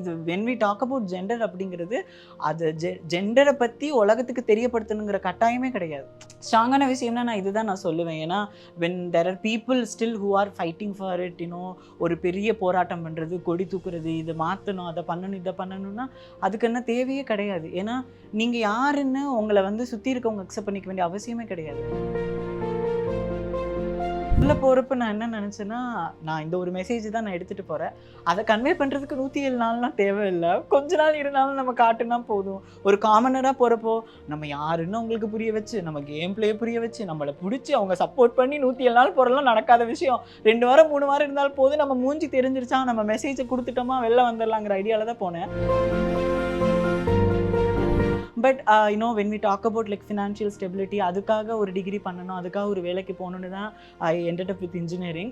இது when we talk about gender அப்படிங்கிறது அது ஜெண்டரை பற்றி உலகத்துக்கு தெரியப்படுத்தணுங்கிற கட்டாயமே கிடையாது. ஸ்ட்ராங்கான விஷயம்னா நான் இதுதான் நான் சொல்லுவேன். ஏன்னா when there are people still who are fighting for it, ஒரு பெரிய போராட்டம் பண்ணுறது, கொடி தூக்குறது, இதை மாற்றணும், அதை பண்ணணும், இதை பண்ணணும்னா அதுக்கு என்ன தேவையே கிடையாது. ஏன்னா நீங்கள் யாருன்னு உங்களை வந்து சுற்றி இருக்கவங்க அக்செப்ட் பண்ணிக்க வேண்டிய அவசியமே கிடையாது. உள்ள போகிறப்ப நான் என்ன நினச்சேன்னா, நான் இந்த ஒரு மெசேஜ் தான் நான் எடுத்துகிட்டு போகிறேன். அதை கன்வே பண்ணுறதுக்கு 107 நாள்லாம் தேவையில்லை. கொஞ்ச நாள் இருந்தாலும் நம்ம காட்டுனா போதும். ஒரு காமனராக போகிறப்போ நம்ம யாருன்னு அவங்களுக்கு புரிய வச்சு, நம்ம கேம் பிளே புரிய வச்சு, நம்மளை பிடிச்சி அவங்க சப்போர்ட் பண்ணி 107 நாள் போகிறலாம் நடக்காத விஷயம். 2 வாரம் 3 வாரம் இருந்தாலும் போதும், நம்ம மூஞ்சி தெரிஞ்சிருச்சா, நம்ம மெசேஜை கொடுத்துட்டோமா வெளில வந்துடலாங்கிற ஐடியாவில் தான் போனேன். But when we talk about like financial stability, அதுக்காக ஒரு டிகிரி பண்ணணும், அதுக்காக ஒரு வேலைக்கு போகணுன்னு தான் ஐ ended up with engineering.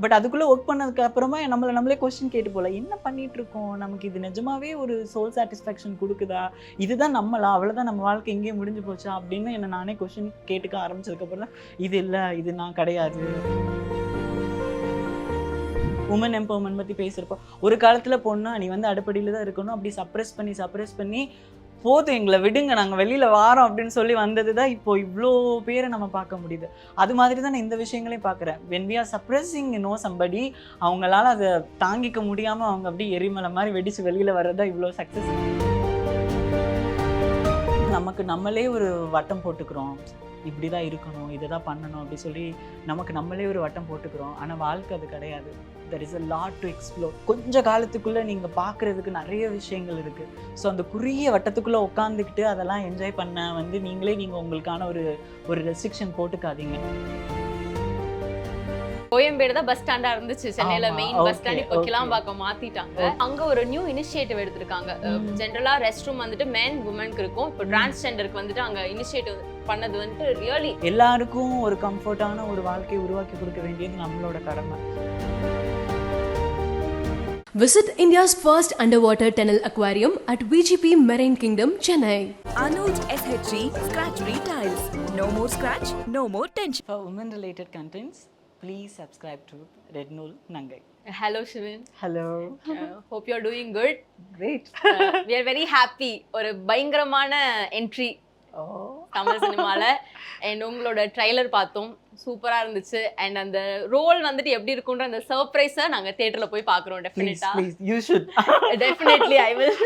But அதுக்குள்ளே ஒர்க் பண்ணதுக்கு அப்புறமா நம்மளே கொஸ்டின் கேட்டு போல, என்ன பண்ணிட்டு இருக்கோம், நமக்கு இது நிஜமாவே ஒரு சோல் சாட்டிஸ்ஃபேக்ஷன் கொடுக்குதா, இதுதான் நம்மளா, அவ்வளோதான் நம்ம வாழ்க்கை எங்கேயே முடிஞ்சு போச்சா அப்படின்னு என்ன நானே கொஸ்டின் கேட்டுக்க ஆரம்பிச்சதுக்கப்புறம் தான் இது இல்லை, இது நான் கிடையாது. உமன் எம்பவர்மெண்ட் பற்றி பேசுகிறப்போ ஒரு காலத்தில் பொண்ணா நீ வந்து அடுப்படியில் தான் இருக்கணும், அப்படி சப்ரெஸ் பண்ணி போதும் எங்களை விடுங்க, நாங்கள் வெளியில் வாரோம் அப்படின்னு சொல்லி வந்தது தான் இப்போ இவ்வளோ பேரை நம்ம பார்க்க முடியுது. அது மாதிரி தான் நான் இந்த விஷயங்களையும் பார்க்குறேன். when we are suppressing somebody, அவங்களால அதை தாங்கிக்க முடியாமல் அவங்க அப்படி எரிமலை மாதிரி வெடிச்சு வெளியில் வர்றதா இவ்வளோ சக்ஸஸ். நமக்கு நம்மளே ஒரு வட்டம் போட்டுக்கிறோம், இப்படி தான் இருக்கணும், இதை தான் பண்ணணும் அப்படி சொல்லி நமக்கு நம்மளே ஒரு வட்டம் போட்டுக்கிறோம். ஆனால் வாழ்க்கை அது கிடையாது. there is a lot to explore. கொஞ்ச காலத்துக்குள்ளே நீங்கள் பார்க்குறதுக்கு நிறைய விஷயங்கள் இருக்குது. ஸோ அந்த குறுகிய வட்டத்துக்குள்ளே உட்காந்துக்கிட்டு அதெல்லாம் என்ஜாய் பண்ண வந்து நீங்கள் உங்களுக்கான ஒரு ரெஸ்ட்ரிக்ஷன் போட்டுக்காதீங்க. கோயம்பேடு தான் பஸ் ஸ்டாண்டா இருந்துச்சு சென்னையில, மெயின் பஸ் ஸ்டாண்ட் இப்போ கிளாம்பாக்கம் மாத்திட்டாங்க. அங்க ஒரு நியூ இனிஷியேட்டிவ் எடுத்திருக்காங்க. ஜெனரலா ரெஸ்ட் ரூம் வந்துட்டு மென் உமனுக்கு இருக்கும், இப்போ டிரான்ஸ்ஜெண்டருக்கு வந்துட்டு அங்க இனிஷியேட்டிவ் பண்ணது வந்துட்டு ரியலி எல்லாருக்கும் ஒரு கம்ஃபர்டான ஒரு வாழ்க்கையை உருவாக்கி கொடுக்க வேண்டியது நம்மளோட கடமை. Visit India's first underwater tunnel aquarium at VGP Marine Kingdom, Chennai. Anuj SHG Scratch-Free Tiles. No more scratch, no more tension. For women related contents, please subscribe to Red Nool Nangai. Hello Shivin. Hello. Hope you are doing good. Great. We are very happy. ஒரு பயங்கரமான entry Tamil சினிமால. And உங்களோட trailer பார்த்தோம், சூப்பரா இருந்துச்சு. And அந்த role வந்துட்டு எப்படி இருக்குன்ற அந்த சர்ப்ரைஸை நாங்க தியேட்டர்ல போய் பார்க்குறோம். டெஃபினட்டா you should. Definitely I will.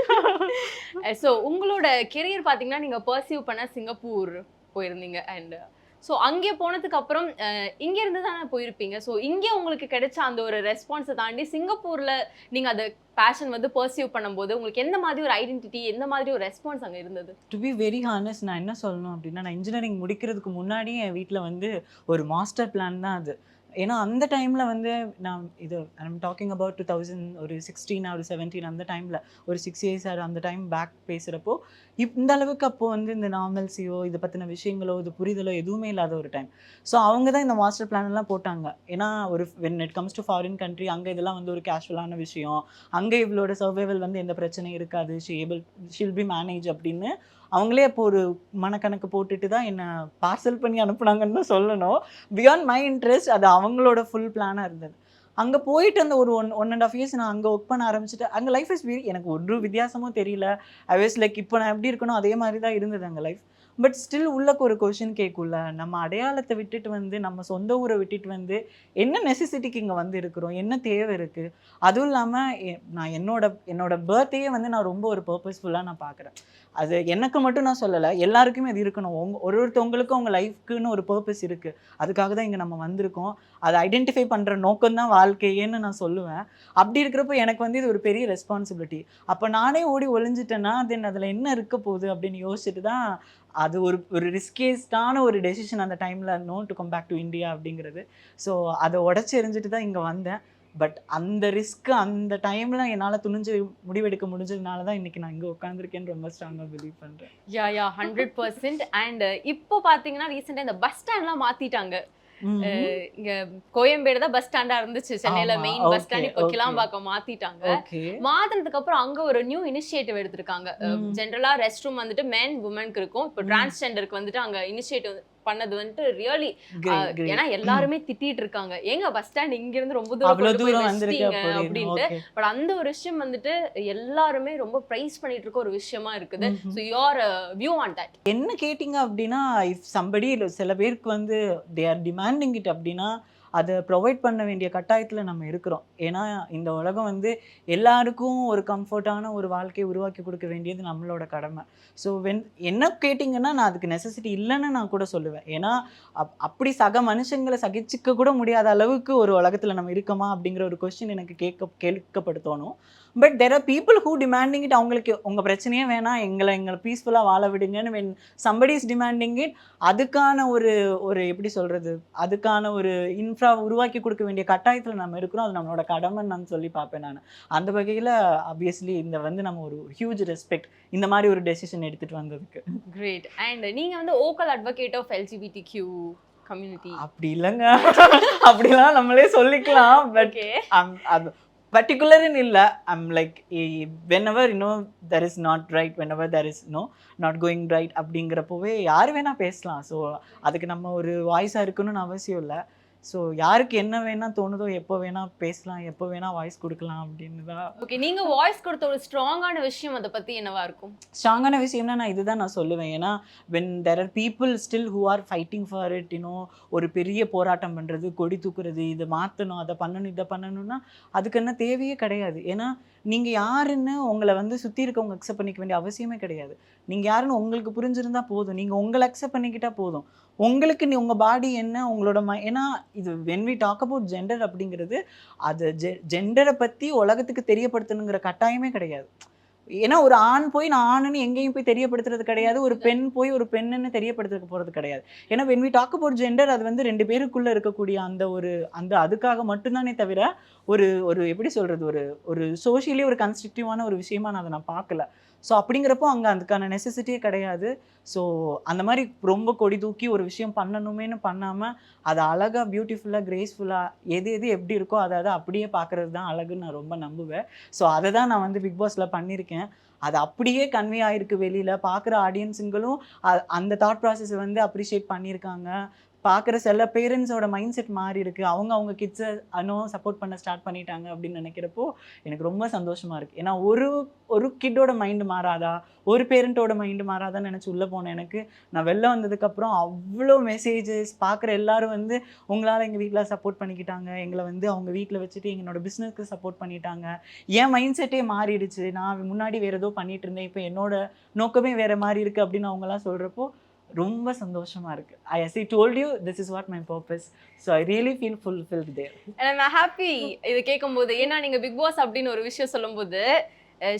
So உங்களோட கெரியர் பார்த்தீங்கன்னா நீங்க பர்சியூ பண்ண சிங்கப்பூர் போயிருந்தீங்க. அண்ட் ஸோ அங்கே போனதுக்கு அப்புறம் இங்கே இருந்து தானே போயிருப்பீங்க. ஸோ இங்கே உங்களுக்கு கிடைச்ச அந்த ஒரு ரெஸ்பான்ஸை தாண்டி சிங்கப்பூரில் நீங்கள் அதை பேஷன் வந்து பர்சியூ பண்ணும்போது உங்களுக்கு எந்த மாதிரி ஒரு ஐடென்டிட்டி, எந்த மாதிரி ஒரு ரெஸ்பான்ஸ் அங்கே இருந்தது? டு பி வெரி ஹானஸ்ட், நான் என்ன சொல்லணும் அப்படின்னா, நான் இன்ஜினியரிங் முடிக்கிறதுக்கு முன்னாடி என் வீட்டில் வந்து ஒரு மாஸ்டர் பிளான் தான் அது. ஏன்னா அந்த டைமில் வந்து நான் ஐம் டாக்கிங் அபவுட் 2016 or 17 அந்த டைமில் ஒரு 6 years அந்த டைம் பேக் பேசுகிறப்போ இந்த அளவுக்கு அப்போது வந்து இந்த நார்மல்ஸியோ இதை பற்றின விஷயங்களோ இது புரிதலோ எதுவுமே இல்லாத ஒரு டைம். ஸோ அவங்க தான் இந்த மாஸ்டர் பிளான்லாம் போட்டாங்க. ஏன்னா ஒரு when it comes to foreign country, அங்கே இதெல்லாம் வந்து ஒரு கேஷுவலான விஷயம், அங்கே இவளோட சர்வைவல் வந்து எந்த பிரச்சனையும் இருக்காது, she'll be manage அப்படின்னு அவங்களே அப்போ ஒரு மனக்கணக்கு போட்டுட்டு தான் என்னை பார்சல் பண்ணி அனுப்புனாங்கன்னு தான் சொல்லணும். பியாண்ட் மை இன்ட்ரெஸ்ட் அது அவங்களோட ஃபுல் பிளானாக இருந்தது. அங்கே போயிட்டு அந்த ஒரு 1.5 years நான் அங்கே ஒர்க் பண்ண ஆரம்பிச்சுட்டு அங்கே லைஃப் இஸ் வெரி, எனக்கு ஒரு வித்தியாசமும் தெரியல. ஐ வாஸ் லைக் இப்போ நான் எப்படி இருக்கணும் அதே மாதிரி தான் இருந்தது அங்கே லைஃப். பட் ஸ்டில் உள்ளக்கு ஒரு கொஷின் கேட்கும்ல, நம்ம அடையாளத்தை விட்டுட்டு வந்து நம்ம சொந்த ஊரை விட்டுட்டு வந்து என்ன நெசசிட்டிக்கு இங்கே வந்து இருக்கிறோம், என்ன தேவை இருக்குது. அதுவும் இல்லாமல் நான் என்னோட பர்த்டேயே வந்து நான் ரொம்ப ஒரு பர்பஸ்ஃபுல்லாக நான் பார்க்குறேன். அது எனக்கு மட்டும் நான் சொல்லலை, எல்லாருக்குமே அது இருக்கணும். ஒருத்தவங்களுக்கும் அவங்க லைஃப்க்குன்னு ஒரு பர்பஸ் இருக்குது, அதுக்காக தான் இங்கே நம்ம வந்திருக்கோம். அதை ஐடென்டிஃபை பண்ணுற நோக்கம்தான் வாழ்க்கையேன்னு நான் சொல்லுவேன். அப்படி இருக்கிறப்போ எனக்கு வந்து இது ஒரு பெரிய ரெஸ்பான்சிபிலிட்டி. அப்போ நானே ஓடி ஒளிஞ்சிட்டேன்னா தென் அதில் என்ன இருக்க போகுது அப்படின்னு யோசிச்சுட்டு தான் அது ஒரு ரிஸ்கேஸ்டான ஒரு டெசிஷன் அந்த டைமில் to come back to India அப்படிங்கிறது. ஸோ அதை உடச்சி எறிஞ்சிட்டு தான் இங்கே வந்தேன். பட் அந்த ரிஸ்க்கு அந்த டைமில் என்னால் துணிஞ்சு முடிவெடுக்க முடிஞ்சதுனால தான் இன்றைக்கி நான் இங்கே உட்காந்துருக்கேன்னு ரொம்ப ஸ்ட்ராங்காக பிலீவ் பண்ணுறேன். யா 100%. அண்ட் இப்போ பார்த்தீங்கன்னா ரீசெண்டாக இந்த பஸ் ஸ்டாண்ட்லாம் மாற்றிட்டாங்க. இங்க கோயம்பேடு தான் பஸ் ஸ்டாண்டா இருந்துச்சு சென்னையில, மெயின் பஸ் ஸ்டாண்ட் இப்போ கிளாம்பாக்கம் மாத்திட்டாங்க. மாத்தினதுக்கு அப்புறம் அங்க ஒரு நியூ இனிஷியேட்டிவ் எடுத்திருக்காங்க. ஜெனரலா ரெஸ்ட் ரூம் வந்துட்டு மென் உமனுக்கு இருக்கும், இப்போ டிரான்ஸ்ஜெண்டருக்கு வந்துட்டு அங்க இனிஷியேட்டிவ் பண்ணது வந்துட்டு ரியலி Great, great. ஏன்னா எல்லாருமே திட்டிட்டு இருக்காங்க, ஏங்க பஸ் ஸ்டாண்ட் இங்க இருந்து ரொம்ப தூரம் அவ்வளவு கொண்டு போய் தூரம் வந்திருக்கு வச்சிட்டீங்க அப்படின்ட்டு. அப்படின்னு. பட் அந்த ஒரு விஷயம் வந்துட்டு எல்லாருமே ரொம்ப பிரைஸ் பண்ணிட்டு இருக்க ஒரு விஷயமா இருக்குது. So your view on that. என்ன கேட்டிங்க அப்படின்னா, இஃப் சம்படி சில பேருக்கு வந்து தே ஆர் டிமாண்டிங் இட் அப்படின்னா, அதை ப்ரொவைட் பண்ண வேண்டிய கட்டாயத்தில் நம்ம இருக்கிறோம். ஏன்னா இந்த உலகம் வந்து எல்லாருக்கும் ஒரு கம்ஃபர்ட்டான ஒரு வாழ்க்கையை உருவாக்கி கொடுக்க வேண்டியது நம்மளோட கடமை. ஸோ என்ன கேட்டிங்கன்னா, நான் அதுக்கு நெசசிட்டி இல்லைன்னு நான் கூட சொல்லுவேன். ஏன்னா அப்படி சக மனுஷங்களை சகிச்சிக்க கூட முடியாத அளவுக்கு ஒரு உலகத்தில் நம்ம இருக்கோமா அப்படிங்கிற ஒரு கொஸ்டின் எனக்கு கேட்கப்படுத்தணும். But there are people who demanding it. அவங்களுக்கு உங்கள் பிரச்சனையே வேணாம், எங்களை பீஸ்ஃபுல்லாக வாழ விடுங்கன்னு when somebody is demanding it, அதுக்கான ஒரு எப்படி சொல்கிறது, அதுக்கான ஒரு இன்ஃப்ரா உருவாக்கி கொடுக்க வேண்டிய கட்டாயத்தில் நம்ம இருக்கிறோம். அது நம்மளோட கடமைன்னு நான் சொல்லி பார்ப்பேன் நான். அந்த வகையில் ஆப்வியஸ்லி இந்த வந்து நம்ம ஒரு ஹியூஜ் ரெஸ்பெக்ட் இந்த மாதிரி ஒரு டெசிஷன் எடுத்துகிட்டு வந்ததுக்கு. கிரேட். அண்ட் நீங்க வந்து ஓக்கல் அட்வொகேட் ஆஃப் LGBTQ கம்யூனிட்டி. அப்படி இல்லைங்க, அப்படிலாம் நம்மளே சொல்லிக்கலாம். பட் அது பர்டிகுலர்னு இல்லை. I'm like whenever there is not right, whenever there is not going right அப்படிங்கிறப்போவே யார் வேணால் பேசலாம். ஸோ அதுக்கு நம்ம ஒரு வாய்ஸாக இருக்கணும்னு அவசியம் இல்லை. ஸோ யாருக்கு என்ன வேணால் தோணுதோ எப்போ வேணால் பேசலாம், எப்போ வேணால் வாய்ஸ் கொடுக்கலாம் அப்படின்னு தான். ஓகே, நீங்க வாய்ஸ் கொடுத்த ஒரு ஸ்ட்ராங்கான விஷயம் அதை பற்றி என்னவா இருக்கும்? ஸ்ட்ராங்கான விஷயம்னா நான் இதுதான் நான் சொல்லுவேன். ஏன்னா when there are people still who are fighting for it, ஒரு பெரிய போராட்டம் பண்ணுறது, கொடி தூக்குறது, இதை மாற்றணும், அதை பண்ணணும், இதை பண்ணணும்னா அதுக்கு என்ன தேவையே கிடையாது. ஏன்னா நீங்கள் யாருன்னு உங்களை வந்து சுற்றி இருக்கவங்க அக்செப்ட் பண்ணிக்க வேண்டிய அவசியமே கிடையாது. நீங்கள் யாருன்னு உங்களுக்கு புரிஞ்சிருந்தா போதும், நீங்கள் உங்களை அக்செப்ட் பண்ணிக்கிட்டால் போதும். உங்களுக்கு உங்கள் பாடி என்ன, உங்களோட ஏன்னா இது when we talk about gender அப்படிங்கிறது, அது ஜெண்டரை பற்றி உலகத்துக்கு தெரியப்படுத்தணுங்கிற கட்டாயமே கிடையாது. ஏன்னா ஒரு ஆண் போய் நான் ஆணுன்னு எங்கேயும் போய் தெரியப்படுத்துறது கிடையாது, ஒரு பெண் போய் ஒரு பெண்ணுன்னு தெரியப்படுத்த போகிறது கிடையாது. ஏன்னா when we talk about gender, அது வந்து 2 பேருக்குள்ளே இருக்கக்கூடிய அந்த அதுக்காக மட்டும்தானே தவிர ஒரு எப்படி சொல்கிறது, ஒரு சோஷியலி ஒரு கன்ஸ்ட்ரக்டிவான ஒரு விஷயமா நான் அதை பார்க்கல. ஸோ அப்படிங்கிறப்போ அங்கே அதுக்கான நெசசிட்டியே கிடையாது. ஸோ அந்த மாதிரி ரொம்ப கொடி தூக்கி ஒரு விஷயம் பண்ணணுமேனு பண்ணாமல் அதை அழகாக பியூட்டிஃபுல்லாக கிரேஸ்ஃபுல்லாக எது எப்படி இருக்கோ அதை அப்படியே பார்க்குறது தான் அழகுன்னு நான் ரொம்ப நம்புவேன். ஸோ அதை தான் நான் வந்து பிக் பாஸில் பண்ணியிருக்கேன். அது அப்படியே கன்வே ஆகிருக்கு வெளியில். பார்க்குற ஆடியன்ஸுங்களும் அந்த தாட் ப்ராசஸை வந்து அப்ரிஷியேட் பண்ணியிருக்காங்க. பார்க்குற சில பேரண்ட்ஸோட மைண்ட் செட் மாறி இருக்குது. அவங்க கிட்ஸை சப்போர்ட் பண்ண ஸ்டார்ட் பண்ணிட்டாங்க அப்படின்னு நினைக்கிறப்போ எனக்கு ரொம்ப சந்தோஷமாக இருக்குது. ஏன்னா ஒரு கிட்டோட மைண்டு மாறாதா, ஒரு பேரண்ட்டோட மைண்டு மாறாதான்னு நினச்சி உள்ளே போனேன். எனக்கு நான் வெளில வந்ததுக்கப்புறம் அவ்வளோ மெசேஜஸ் பார்க்குற எல்லாரும் வந்து உங்களால் எங்கள் வீட்டில் சப்போர்ட் பண்ணிக்கிட்டாங்க, எங்களை வந்து அவங்க வீட்டில் வச்சுட்டு என்னோட பிஸ்னஸ்க்கு சப்போர்ட் பண்ணிட்டாங்க. என் மைண்ட் செட்டே மாறிடுச்சு. நான் முன்னாடி வேறு ஏதோ பண்ணிட்டு இருந்தேன், இப்போ என்னோட நோக்கமே வேறு மாதிரி இருக்குது அப்படின்னு அவங்களாம் சொல்கிறப்போ ரொம்ப சந்தோஷமா இருக்கு. As I told you, this is what my purpose. So I really feel fulfilled there. And I'm happy இது கேட்கும்போது. ஏன்னா நீங்க பிக் பாஸ் அப்படின்னு ஒரு விஷயம் சொல்லும்போது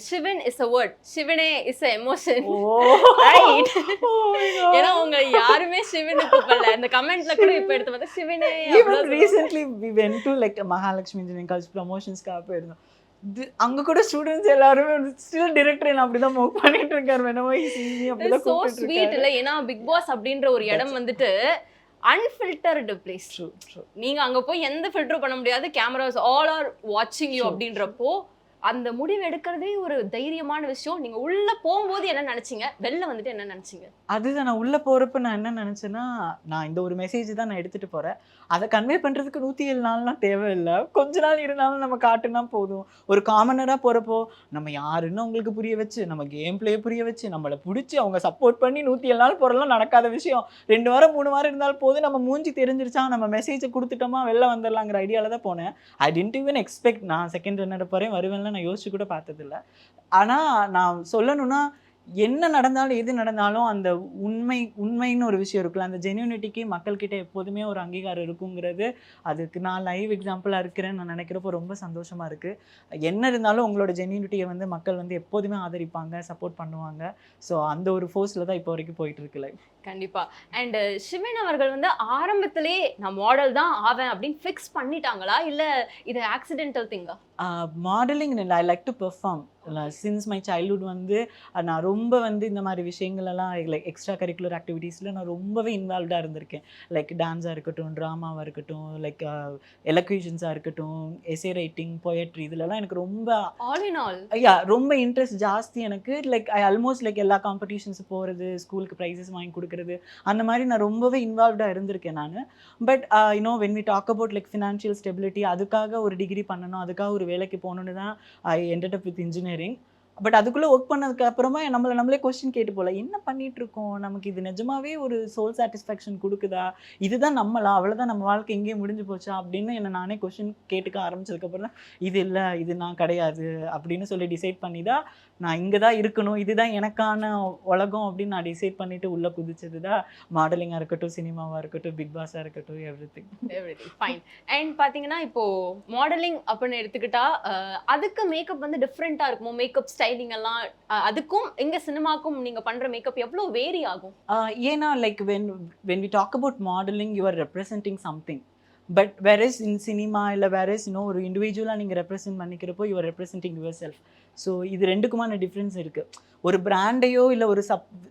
சிவன் இஸ் a word, சிவனே இஸ் a emotion, right? ஏன்னா உங்க யாருமே சிவனை கூப்பிடல. இந்த கமெண்ட்ல கூட இப்ப எடுத்து பார்த்தா சிவனே. Even recently we went to like Mahalakshmi Engineering College promotions-க்காக போயிருந்தோம். அங்க கூட ஸ்டூடெண்ட்ஸ் எல்லாருமே ஸ்டில் டைரக்டர் அப்படிதான் மூவ் பண்ணிட்டு இருக்காரு. வேணாமா ஈஸி அப்படிதான் கூப்பிட்டு இருக்காரு. ஸ்வீட் இல்ல. ஏன்னா பிக் பாஸ் அப்படின்ற ஒரு இடம் வந்துட்டு அன்ஃபில்டர்டு பிளேஸ். நீங்க அங்க போய் எந்த ஃபில்டரும் பண்ண முடியாது. கேமராஸ் ஆல் ஆர் வாட்சிங் யூ அப்படின்றப்போ அந்த முடிவு எடுக்கிறதே ஒரு தைரியமான விஷயம். நீங்க உள்ள போகும்போது என்ன நினைச்சீங்க, வெளில வந்துட்டு என்ன நினைச்சீங்க? அதுதான் நான் உள்ள போறப்ப நான் என்ன நினைச்சேன்னா, நான் இந்த ஒரு மெசேஜ் தான் நான் எடுத்துட்டு போறேன். அதை கன்வே பண்றதுக்கு 107 நாள்லாம் தேவையில்லை. கொஞ்ச நாள் இருந்தாலும் நம்ம காட்டுனா போதும். ஒரு காமனரா போறப்போ நம்ம யாருன்னு அவங்களுக்கு புரிய வச்சு, நம்ம கேம் பிளே புரிய வச்சு, நம்மளை பிடிச்சி அவங்க சப்போர்ட் பண்ணி 107 நாள் போறலாம் நடக்காத விஷயம். 2 வாரம் 3 வாரம் இருந்தாலும் போது, நம்ம மூஞ்சி தெரிஞ்சிருச்சா, நம்ம மெசேஜை கொடுத்துட்டோமா வெளில வந்துடலாங்கிற ஐடியால தான் போனேன். ஐ டிடன்ட் ஈவன் எக்ஸ்பெக்ட் நான் செகண்ட் ரன்னர் போறேன் வருவேன்ல நான் யோசிச்சு கூட பார்த்ததில்லை. ஆனால் நான் சொல்லணும்னா என்ன நடந்தாலும் எது நடந்தாலும் அந்த உண்மைன்னு ஒரு விஷயம் இருக்குல்ல, அந்த ஜென்யூனிட்டிக்கு மக்கள்கிட்ட எப்போதுமே ஒரு அங்கீகாரம் இருக்குங்கிறது அதுக்கு நான் லைவ் எக்ஸாம்பிளாக இருக்கிறேன்னு நான் நினைக்கிறப்போ ரொம்ப சந்தோஷமாக இருக்குது. என்ன இருந்தாலும் உங்களோட ஜென்யூனிட்டியை வந்து மக்கள் வந்து எப்போதுமே ஆதரிப்பாங்க, சப்போர்ட் பண்ணுவாங்க. ஸோ அந்த ஒரு ஃபோர்ஸில் தான் இப்போ வரைக்கும் போயிட்டு இருக்கு லைவ். கண்டிப்பா. அண்ட் சிவன் அவர்கள் வந்து ஆரம்பத்திலே நான் மாடல் தான் ஆவேன் அப்படின்னு ஃபிக்ஸ் பண்ணிட்டாங்களா, இல்லை இது ஆக்சிடென்டல் திங்கா? மாடலிங் இல்லை, I like to perform. Since my childhood வந்து நான் ரொம்ப வந்து இந்த மாதிரி விஷயங்களெல்லாம் லைக் எக்ஸ்ட்ரா கரிக்குலர் ஆக்டிவிட்டீஸில் நான் ரொம்பவே இன்வால்வ்டாக இருந்திருக்கேன். லைக் டான்ஸாக இருக்கட்டும், ட்ராமாவாக இருக்கட்டும், லைக் எலக்யூஷன்ஸாக இருக்கட்டும், எஸ்ஏ ரைட்டிங், பொயட்ரி, இதுலலாம் எனக்கு ரொம்ப ஆல் இன் ஆல் ரொம்ப இன்ட்ரெஸ்ட் ஜாஸ்தி எனக்கு. லைக் ஐ ஆல்மோஸ்ட் லைக் எல்லா காம்படிஷன்ஸ் போகிறது, ஸ்கூலுக்கு ப்ரைஸஸ் வாங்கி கொடுக்குறது, கொடுக்குறது, அந்த மாதிரி நான் ரொம்பவே இன்வால்வ்டாக இருந்திருக்கேன் நான். But you know when we talk about like financial stability, அதுக்காக ஒரு டிகிரி பண்ணணும், அதுக்காக ஒரு வேலைக்கு போகணுன்னு தான் I ended up with engineering. But அதுக்குள்ளே ஒர்க் பண்ணதுக்கு அப்புறமா நம்மளே கொஸ்டின் கேட்டு போகல, என்ன பண்ணிட்டு இருக்கோம், நமக்கு இது நிஜமாவே ஒரு சோல் சாட்டிஸ்ஃபேக்ஷன் கொடுக்குதா, இதுதான் நம்மளா, அவ்வளோதான் நம்ம வாழ்க்கை இங்கேயே முடிஞ்சு போச்சா அப்படின்னு என்னை நானே கொஸ்டின் கேட்டுக்க ஆரம்பிச்சதுக்கப்புறம் தான் இது இல்லை, இது நான் கிடையாது அப்படின்னு சொல்லி டிசைட் பண்ணி தான் நான் இங்கே தான் இருக்கணும், இதுதான் எனக்கான உலகம் அப்படின்னு நான் டிசைட் பண்ணிட்டு உள்ளே குதிச்சது தான் மாடலிங்காக இருக்கட்டும், சினிமாவாக இருக்கட்டும், பிக் பாஸாக இருக்கட்டும், எவ்ரிதிங் ஃபைன். அண்ட் பார்த்தீங்கன்னா இப்போ மாடலிங் அப்படின்னு எடுத்துக்கிட்டா அதுக்கு மேக்கப் வந்து டிஃப்ரெண்ட்டாக இருக்குமோ, மேக்கப் ஸ்டைலிங் எல்லாம் அதுக்கும் எங்க சினிமாக்கும் நீங்க பண்ற மேக்கப் எவ்வளோ வேரி ஆகும்? ஏன்னா like when we talk about modeling, you are representing something. But whereas in cinema இல்லை whereas ஒரு இண்டிவிஜுவலாக நீங்கள் ரெப்ரசென்ட் பண்ணிக்கிறப்போ you are representing yourself. So இது ரெண்டுக்குமான டிஃப்ரென்ஸ் இருக்குது. ஒரு பிராண்டையோ இல்லை ஒரு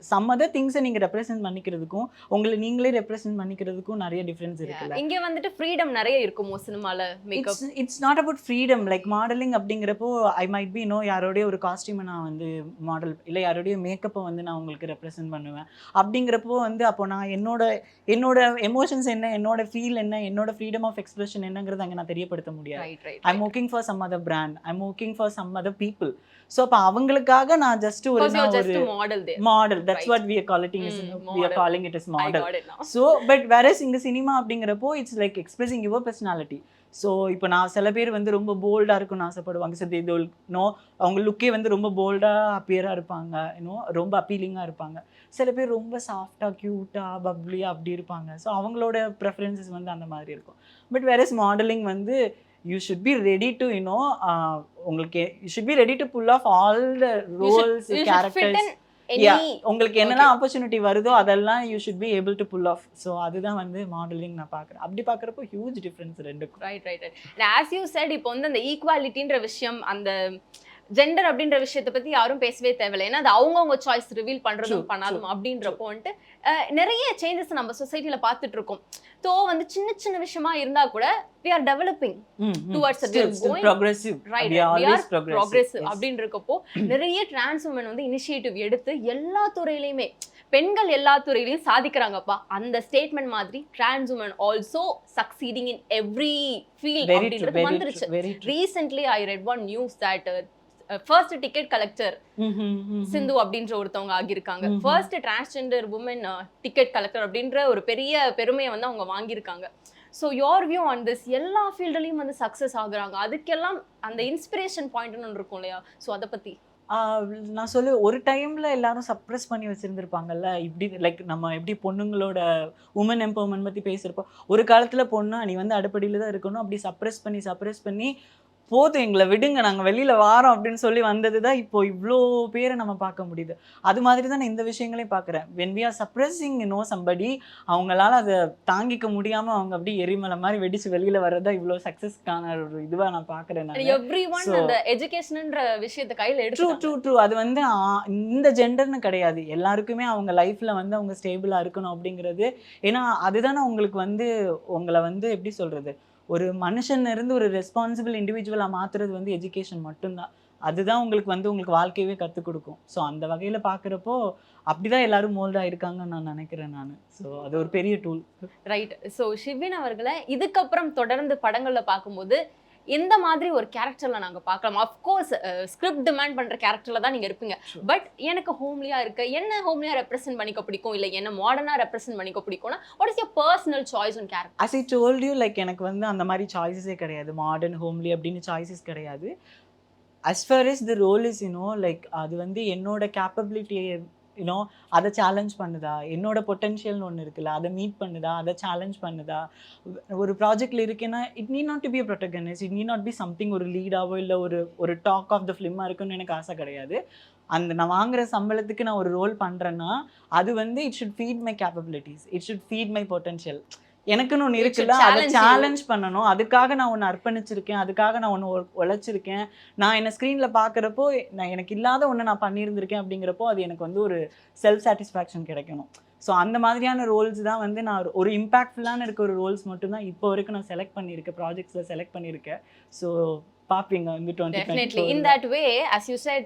சம் அதர் திங்ஸை நீங்கள் ரெப்ரசென்ட் பண்ணிக்கிறதுக்கும் உங்களை நீங்களே ரெப்ரசென்ட் பண்ணிக்கிறதுக்கும் நிறைய டிஃப்ரென்ஸ் இருக்குல்ல. இங்கே வந்துட்டு ஃப்ரீடம் நிறைய இருக்குமோ சினிமாவில் makeup? It's not about freedom. Like modelling அப்படிங்கிறப்போ ஐ மைட் பி யாரோடைய ஒரு காஸ்டியூமை நான் வந்து மாடல் இல்லை யாரோடைய மேக்கப்பை வந்து நான் உங்களுக்கு ரெப்ரசென்ட் பண்ணுவேன். அப்படிங்கிறப்போ அப்போ நான் என்னோட எமோஷன்ஸ் என்ன, என்னோட ஃபீல் என்ன, என்னோட ஃப்ரீடம் ஆஃப் எக்ஸ்பிரஷன் என்னங்கிறது அங்கே நான் தெரியப்படுத்த முடியாது. I'm working for some other brand, I'm working for some other people. So அப்போ அவங்களுக்காக நான் ஜஸ்ட் ஒரு model, that's what we are calling it, we are calling it as model. So but whereas இங்க சினிமா அப்படிங்கிறப்போ it's like expressing your personality. So இப்போ நான் சில பேர் ரொம்ப போல்டாக இருக்குன்னு ஆசைப்படுவாங்க. ஸோ தே அவங்க லுக்கே ரொம்ப போல்டாக அப்பியராக இருப்பாங்க, ரொம்ப அப்பீலிங்காக இருப்பாங்க. சில பேர் ரொம்ப சாஃப்டாக க்யூட்டாக பப்ளியாக அப்படி இருப்பாங்க. ஸோ அவங்களோட ப்ரெஃபரன்சஸ் அந்த மாதிரி இருக்கும். But whereas modelling you should be ready to உங்களுக்கு you should be ready to pull off all the roles, characters. உங்களுக்கு என்னெல்லாம் ஆப்பர்ச்சுனிட்டி வருதோ அதெல்லாம் you should be able to pull off. So அதுதான் மாடலிங் நான் பார்க்குறேன். அப்படி பார்க்குறப்போ ஹியூஜ் டிஃப்ரென்ஸ் ரெண்டுக்கும். ரைட். ஆஸ் யூ செட் இப்போ அந்த ஈக்குவாலிட்டின்ற விஷயம், அந்த ஜெண்டர் அப்படின்ற விஷயத்தை பற்றி யாரும் பேசவே தேவையில்லை. ஏன்னா அது அவங்கவுங்க சாய்ஸ் ரிவீல் பண்ணுறதும் பண்ணாலும் அப்படின்றப்போ நிறைய சேஞ்சஸ் நம்ம சொசைட்டியில் பார்த்துட்டு இருக்கோம். ஸோ சின்ன சின்ன விஷயமா இருந்தா கூட we are developing towards a progressive, right, we are progressive அப்படின்றப்போ நிறைய trans women இனிஷியேட்டிவ் எடுத்து எல்லா துறையிலையுமே பெண்கள் எல்லா துறையிலையும் சாதிக்கிறாங்கப்பா. அந்த ஸ்டேட்மெண்ட் மாதிரி trans women also succeeding in every field அப்படின்றது வந்துருச்சு. Recently I read one news that first ticket collector Sindhu அப்படின்ற ஒருத்தவங்க ஆகியிருக்காங்க. First transgender woman ticket collector அப்படின்ற ஒரு பெரிய பெருமையை அவங்க வாங்கியிருக்காங்க. So your view on this, எல்லா ஃபீல்டுலையும் சக்ஸஸ் ஆகுறாங்க, அதுக்கெல்லாம் அந்த இன்ஸ்பிரேஷன் பாயிண்ட்னு ஒன்று இருக்கும் இல்லையா? ஸோ அதை பற்றி நான் ஒரு டைமில் எல்லாரும் சப்ரெஸ் பண்ணி வச்சுருந்துருப்பாங்கல்ல. இப்படி லைக் நம்ம எப்படி பொண்ணுங்களோட உமன் எம்பவர்மெண்ட் பற்றி பேசுகிறப்போ ஒரு காலத்தில் பொண்ணு நீ அடுப்படியில் தான் இருக்கணும் அப்படி சப்ரெஸ் பண்ணி போதும் எங்களை விடுங்க நாங்கள் வெளியில் வாரோம் அப்படின்னு சொல்லி வந்தது தான் இப்போ இவ்வளோ பேரை நம்ம பார்க்க முடியுது. அது மாதிரி தான் நான் இந்த விஷயங்களையும் பார்க்குறேன். when we are suppressing somebody, அவங்களால அதை தாங்கிக்க முடியாமல் அவங்க அப்படி எரிமலை மாதிரி வெடிச்சு வெளியில் வர்றதா இவ்வளோ சக்ஸஸ்க்கான ஒரு இதுவாக நான் பார்க்குறேன். எஜுகேஷன்ன்ற விஷயத்தை கையில் எடுத்து ட்ரூ அது இந்த ஜெண்டர்னு கிடையாது, எல்லாருக்குமே அவங்க லைஃப்பில் அவங்க ஸ்டேபிளாக இருக்கணும் அப்படிங்கிறது. ஏன்னா அதுதானே உங்களுக்கு உங்களை எப்படி சொல்கிறது, ஒரு மனுஷன் இருந்து ஒரு ரெஸ்பான்சிபிள் இண்டிவிஜுவலாக மாற்றுறது எஜுகேஷன் மட்டும்தான். அதுதான் உங்களுக்கு வாழ்க்கையவே கற்றுக் கொடுக்கும். ஸோ அந்த வகையில் பார்க்குறப்போ அப்படிதான் எல்லாரும் மோல்டாக இருக்காங்கன்னு நான் நினைக்கிறேன் நான். ஸோ அது ஒரு பெரிய டூல். ரைட். ஸோ ஷிவின் அவர்களை இதுக்கப்புறம் தொடர்ந்து படங்களில் பார்க்கும்போது எந்த மாதிரி ஒரு கேரக்டரில் நாங்கள் பார்க்கலாம்? அஃப்கோர்ஸ் ஸ்கிரிப்ட் டிமாண்ட் பண்ணுற கேரக்டரில் தான் நீங்கள் இருப்பீங்க. பட் எனக்கு ஹோம்லியாக இருக்க, என்ன ஹோம்லியாக ரெப்ரசென்ட் பண்ணிக்க பிடிக்கும், இல்லை என்ன மாடர்னாக ரெப்ரசென்ட் பண்ணிக்க பிடிக்கும்னா what is your personal choice on character? as I told you, like எனக்கு அந்த மாதிரி சாய்ஸஸே கிடையாது. மாடர்ன் ஹோம்லி அப்படின்னு சாய்ஸஸ் கிடையாது. as far as the role is like அது என்னோட கேப்பபிலிட்டியை அதை சேலஞ்ச் பண்ணுதா, என்னோட பொட்டென்ஷியல்னு ஒன்று இருக்குல்ல அதை மீட் பண்ணுதா, அதை சேலஞ்ச் பண்ணுதா. ஒரு ப்ராஜெக்டில் இருக்கேன்னா it need not to be a protagonist, it need not be something ஒரு லீடாவோ இல்லை ஒரு டாக் ஆஃப் த ஃபிலிமாக இருக்குன்னு எனக்கு ஆசை கிடையாது. நான் வாங்குற சம்பளத்துக்கு நான் ஒரு ரோல் பண்ணுறேன்னா அது it should feet my capabilities, it should feet my potential. எனக்குன்னு ஒன்று இருக்குல்ல, அதை சேலஞ்ச் பண்ணணும். அதுக்காக நான் ஒன்று அர்ப்பணிச்சிருக்கேன், அதுக்காக நான் ஒன்று உழைச்சிருக்கேன். நான் என்னை ஸ்க்ரீனில் பார்க்குறப்போ நான் எனக்கு இல்லாத ஒன்று நான் பண்ணியிருந்திருக்கேன் அப்படிங்கிறப்போ அது எனக்கு ஒரு செல்ஃப் சாட்டிஸ்ஃபேக்ஷன் கிடைக்கணும். ஸோ அந்த மாதிரியான ரோல்ஸ் தான் நான் ஒரு இம்பாக்ட்ஃபுல்லான இருக்க ஒரு ரோல்ஸ் மட்டும்தான் இப்போ வரைக்கும் நான் செலக்ட் பண்ணியிருக்கேன், ப்ராஜெக்ட்ஸில் செலக்ட் பண்ணியிருக்கேன். ஸோ பார்ப்பீங்க Definitely. In that way, as you said,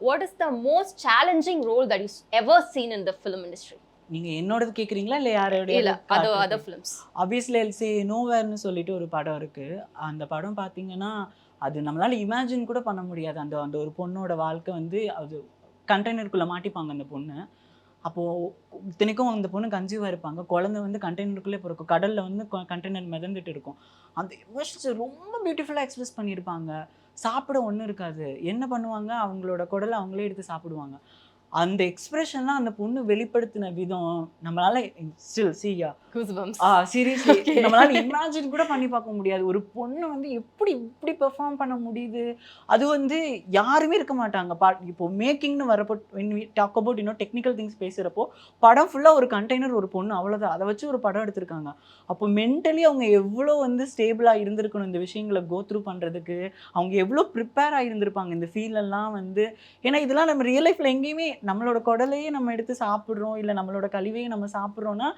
what is the most challenging role that you've ever seen in the film industry? நீங்கள் என்னோடது கேட்குறீங்களா இல்லை யாரோடைய இல்ல அதர் ஃபிலிம்ஸ். ஆப்வியஸ்லி எல்சி நோவேர்னு சொல்லிட்டு ஒரு படம் இருக்குது. அந்த படம் பார்த்தீங்கன்னா அது நம்மளால் இமேஜின் கூட பண்ண முடியாது. அந்த அந்த ஒரு பொண்ணோட வாழ்க்கை வந்து அது கண்டெய்னருக்குள்ளே மாட்டிப்பாங்க அந்த பொண்ணு. அப்போது இத்தனைக்கும் அந்த பொண்ணு கன்சீவாக இருப்பாங்க. குழந்தை வந்து கண்டெய்னருக்குள்ளே பிறக்கும். கடலில் வந்து கண்டெய்னர் மிதந்துட்டு இருக்கும். அந்த எமோஷன்ஸை ரொம்ப பியூட்டிஃபுல்லாக எக்ஸ்பிரஸ் பண்ணியிருப்பாங்க. சாப்பிட ஒன்றும் இருக்காது. என்ன பண்ணுவாங்க, அவங்களோட குடலை அவங்களே எடுத்து சாப்பிடுவாங்க. அந்த எக்ஸ்பிரஷன்லாம் அந்த பொண்ணு வெளிப்படுத்தின விதம் நம்மளால ஸ்டில் சீயா கூஸ்பம்ஸ். சீரியஸ்லி நம்மளால இமேஜின் கூட பண்ணி பார்க்க முடியாது. ஒரு பொண்ணு வந்து எப்படி இப்படி பெர்ஃபார்ம் பண்ண முடியுது. அது வந்து யாருமே இருக்க மாட்டாங்க. இப்போ மேக்கிங்னு வரப்போ when we talk about technical things பேசுகிறப்போ படம் ஃபுல்லாக ஒரு கண்டெய்னர் ஒரு பொண்ணு அவ்வளோதான். அதை வச்சு ஒரு படம் எடுத்திருக்காங்க. அப்போ மென்டலி அவங்க எவ்வளோ வந்து ஸ்டேபிளாக இருந்திருக்கணும் இந்த விஷயங்களை கோ த்ரூ பண்ணுறதுக்கு. அவங்க எவ்வளோ ப்ரிப்பேராக இருந்திருப்பாங்க இந்த ஃபீலெல்லாம் வந்து. ஏன்னா இதெல்லாம் நம்ம ரியல் லைஃப்பில் எங்கேயுமே நம்மளோட குடலையே நம்ம எடுத்து சாப்பிட்றோம், இல்லை நம்மளோட கழிவையே நம்ம சாப்பிட்றோன்னா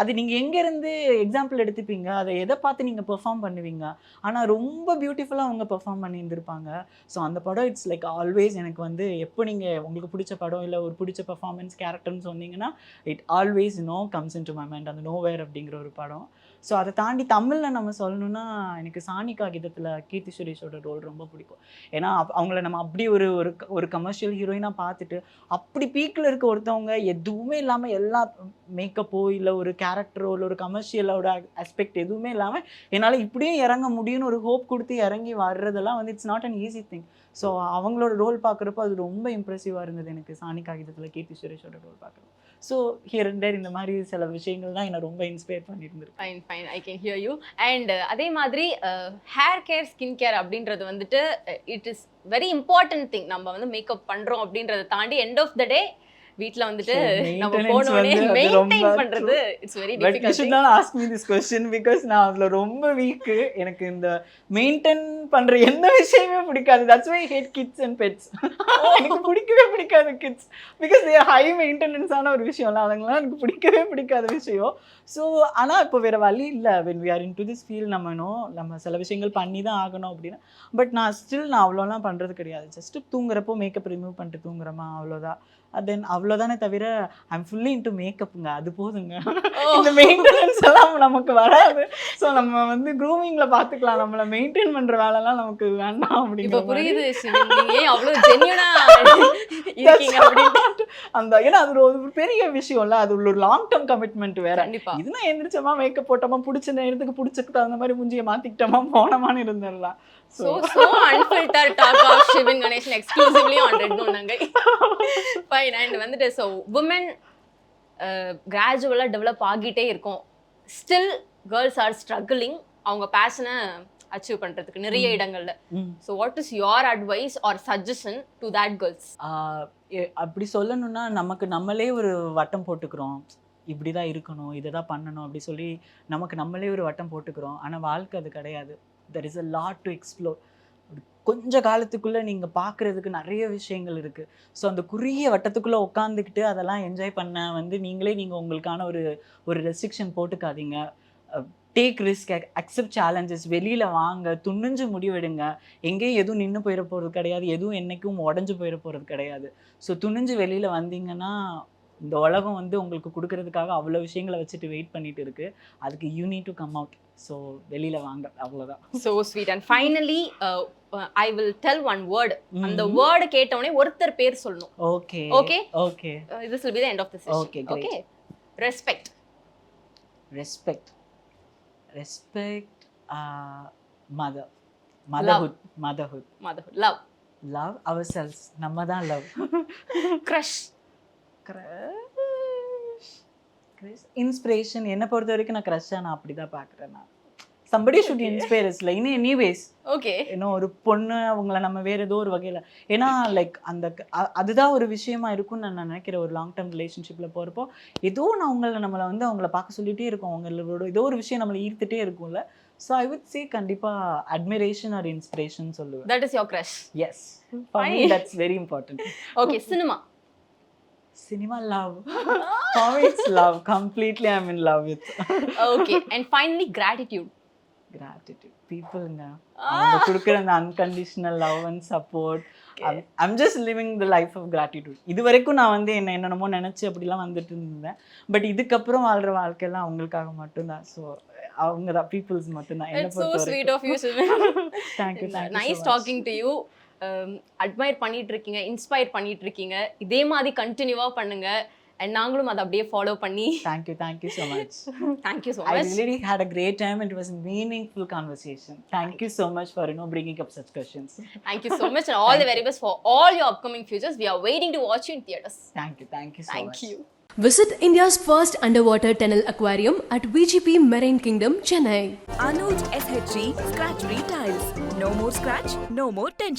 அது நீங்கள் எங்கேருந்து எக்ஸாம்பிள் எடுத்துப்பீங்க, அதை எதை பார்த்து நீங்கள் பெர்ஃபார்ம் பண்ணுவீங்க. ஆனால் ரொம்ப பியூட்டிஃபுல்லாக அவங்க பெர்ஃபார்ம் பண்ணியிருந்திருப்பாங்க. ஸோ அந்த படம் இட்ஸ் லைக் ஆல்வேஸ் எனக்கு வந்து எப்போ நீங்கள் உங்களுக்கு பிடிச்ச படம் இல்லை ஒரு பிடிச்ச பெர்ஃபார்மன்ஸ் கேரக்டர்னு சொன்னீங்கன்னா it always comes in to my mind அந்த நோவேர் அப்படிங்கிற ஒரு படம். ஸோ அதை தாண்டி தமிழில் நம்ம சொல்லணும்னா எனக்கு சாணி காகிதத்தில் கீர்த்தி சுரேஷோட ரோல் ரொம்ப பிடிக்கும். ஏன்னா அவங்கள நம்ம அப்படி ஒரு கமர்ஷியல் ஹீரோயினாக பார்த்துட்டு அப்படி பீக்கில் இருக்க ஒருத்தவங்க எதுவுமே இல்லாமல் எல்லா மேக்கப்போ இல்லை ஒரு கேரக்டரோ இல்லை ஒரு கமர்ஷியலோட ஆஸ்பெக்ட் எதுவுமே இல்லாமல் என்னால் இப்படியும் இறங்க முடியும்னு ஒரு ஹோப் கொடுத்து இறங்கி வர்றதெல்லாம் வந்து it's not an easy thing. So அவங்களோட ரோல் பார்க்குறப்போ அது ரொம்ப இம்ப்ரெசிவாக இருந்தது எனக்கு சாணி காகிதத்தில் கீர்த்தி சுரேஷோட ரோல் பார்க்குறப்போ. ஸோ ஹியர் அண்ட் தேர் இந்த மாதிரி சில விஷயங்கள் தான் என்னை ரொம்ப இன்ஸ்பயர் பண்ணியிருந்திருக்கு. Fine I can hear you. And அதே மாதிரி ஹேர் கேர் ஸ்கின் கேர் அப்படின்றது வந்துட்டு it is very important thing. நம்ம வந்து மேக்கப் பண்ணுறோம் அப்படின்றத தாண்டி எண்ட் ஆஃப் த டே வீட்ல வந்துட்டு நம்ம போனோடனே மெயின்டைன் பண்றது it's very difficult. You should not ask me this question because நான் அதுல ரொம்ப வீக். எனக்கு இந்த மெயின்டைன் பண்ற எந்த விஷயமே பிடிக்காது. That's why I hate kids and pets. எனக்கு பிடிக்கவே பிடிக்காது kids because they are high maintenance ஆன ஒரு விஷயம்ல. அதெல்லாம் எனக்கு பிடிக்கவே பிடிக்காத விஷயம். ஸோ ஆனால் இப்போ வேறு வழி இல்லை. when we are into this field நம்ம சில விஷயங்கள் பண்ணி தான் ஆகணும் அப்படின்னா. பட் நான் அவ்வளோலாம் பண்ணுறது கிடையாது. ஜஸ்ட்டு தூங்குறப்போ மேக்கப் ரிமூவ் பண்ணிட்டு தூங்குறமா அவ்வளோதான். தென் அவ்வளோதானே தவிர ஐம் ஃபுல்லி இன்டு மேக்கப்புங்க. அது போதுங்க. இந்த மெயின்டெனன்ஸ் எல்லாம் நமக்கு வராது. ஸோ நம்ம வந்து க்ரூமிங்கில் பார்த்துக்கலாம். நம்மளை மெயின்டைன் பண்ணுற வேலைலாம் நமக்கு வேண்டாம் அப்படின்னு. இப்போ புரியுது அவ்வளோ ஜென்யூனா இருக்கீங்க அப்படின்ட்டு. அந்த ஏன்னா அது ஒரு பெரிய விஷயம் இல்லை. அது ஒரு லாங் டேர்ம் கமிட்மெண்ட் வேற. இதுனா எந்திரிச்சோமா மேக்கப் போட்டோமா பிடிச்ச நேரத்துக்கு பிடிச்சதுக்கு தகுந்த மாதிரி மூஞ்சியை மாற்றிக்கிட்டோமா போனோமான்னு இருந்துடலாம். So unfiltered talk of Shivin Ganeshan exclusively on Red Zone Nangai. Fine. And வந்துட்டு so women gradually develop ஆகிட்டே இருக்கும். Still girls are struggling அவங்க passion அச்சீவ் பண்றதுக்கு நிறைய இடங்கள்ல. So what is your advice or suggestion to that girls? அப்படி சொல்லணும்னா நமக்கு நம்மளே ஒரு வட்டம் போட்டுக்கிறோம். இப்படி தான் இருக்கணும், இதை தான் பண்ணணும் அப்படி சொல்லி நமக்கு நம்மளே ஒரு வட்டம் போட்டுக்கிறோம். ஆனால் வாழ்க்கை அது கிடையாது. there is a lot to explore. கொஞ்ச காலத்துக்குள்ளே நீங்கள் பார்க்குறதுக்கு நிறைய விஷயங்கள் இருக்குது. ஸோ அந்த குறுகிய வட்டத்துக்குள்ளே உட்காந்துக்கிட்டு அதெல்லாம் என்ஜாய் பண்ண வந்து நீங்கள் உங்களுக்கான ஒரு ரெஸ்ட்ரிக்ஷன் போட்டுக்காதீங்க. டேக் ரிஸ்க், அக்செப்ட் சேலஞ்சஸ், வெளியில் வாங்க, துணிஞ்சு முடிவெடுங்க. எங்கேயும் எதுவும் நின்று போயிட போகிறது கிடையாது, எதுவும் என்றைக்கும் உடஞ்சி போயிட போகிறது கிடையாது. ஸோ துணிஞ்சு வெளியில் வந்தீங்கன்னா இந்த உலகம் வந்து உங்களுக்கு கொடுக்கறதுக்காக அவ்வளோ விஷயங்களை வச்சுட்டு வெயிட் பண்ணிட்டு இருக்கு. அதுக்கு you need to come out. So வெளியில் வாங்க, அவ்வளோதான். So sweet. And finally I will tell one word. அந்த வேர்டு கேட்டவனே ஒருத்தர் பேர் சொல்லணும். Okay okay okay. This will be the end of the session. Okay, great. Okay. Respect. Motherhood. Love ourselves. நம்ம தான் love. Crush. Inspiration. என்னை பொறுத்த வரைக்கும் நான் க்ரஷ்ஷாக நான் அப்படி தான் பார்க்குறேன். நான் somebody should inspire us like in any ways. Okay. ஒரு பொண்ணு அவங்கள நம்ம வேறு ஏதோ ஒரு வகையில் ஏன்னா லைக் அதுதான் ஒரு விஷயமா இருக்கும்னு நான் நினைக்கிறேன். ஒரு லாங் டேர்ம் ரிலேஷன்ஷிப்பில் போகிறப்போ ஏதோ நம்மளை வந்து அவங்கள பார்க்க சொல்லிகிட்டே இருக்கோம். அவங்களோட ஏதோ ஒரு விஷயம் நம்மளை ஈர்த்துட்டே இருக்கும்ல. ஸோ ஐ வுட் சே கண்டிப்பாக அட்மிரேஷன் ஆர் இன்ஸ்பிரேஷன் சொல்லுவேன். That is your crush. Yes. For me that's very important. Okay. Cinema love. For me it's love. Completely I'm in love with. Okay. And finally gratitude. பீப்புளுங்க அவங்க கொடுக்குற அந்த unconditional love and support. I'm just living the life of gratitude. இது வரைக்கும் நான் வந்து என்னென்னமோ நினச்சி அப்படிலாம் வந்துட்டு இருந்தேன். பட் இதுக்கப்புறம் வாழ்கிற வாழ்க்கையெல்லாம் அவங்களுக்காக மட்டும்தான். ஸோ அவங்க தான் பீப்புள்ஸ் மட்டும்தான் என்னை It's so பொறுத்த sweet of you, Sumin. Thank you nice talking to you. Admire பண்ணிட்டு இருக்கீங்க, இன்ஸ்பயர் பண்ணிட்டு இருக்கீங்க. இதே மாதிரி கண்டினியூவா பண்ணுங்க. அண்ட் நாங்களும் அதை அப்படியே ஃபாலோ பண்ணி thank you so much. Thank you so I much. really had a great time. It was a meaningful conversation. Thank you so much for bringing up such questions. Thank you so much, and all the very best for all your upcoming futures. We are waiting to watch you in theaters. Thank you so much. Thank you. Visit India's first underwater tunnel aquarium at VGP Marine Kingdom, Chennai. Anuj SHG Scratch Free Tiles. No more scratch, no more tension.